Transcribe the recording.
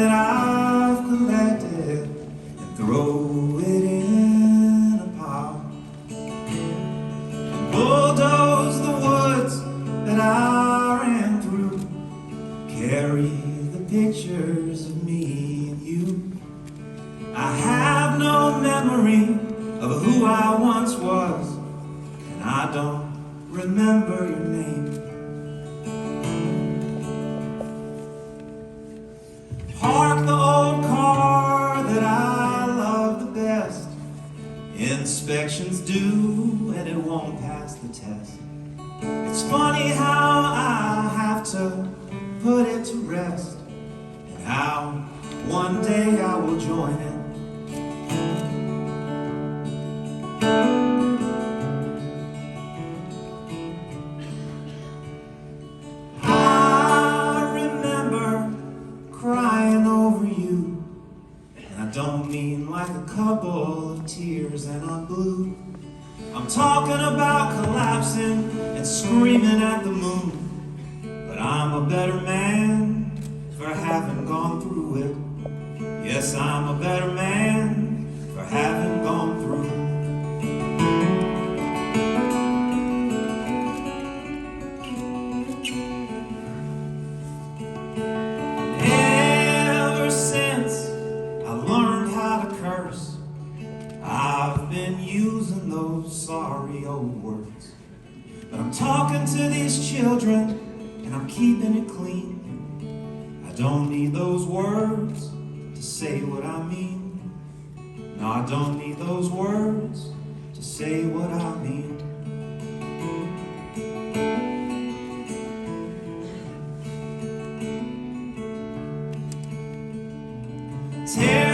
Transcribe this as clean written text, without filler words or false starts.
that I've collected and throw it in a pile. Bulldoze the woods that I ran through, carry the pictures of me and you. I have no memory of who I once was, and I don't remember your name. Park the old car that I love the best. Inspections due and it won't pass the test. It's funny how I have to put it to rest, and how one day I will join it. Crying over you, and I don't mean like a couple of tears and I'm blue. I'm talking about collapsing and screaming at the moon. But I'm a better man for having gone through it. Yes, I'm a better man for having gone through it. I've been using those sorry old words, but I'm talking to these children and I'm keeping it clean. I don't need those words to say what I mean. No, I don't need those words to say what I mean. Tear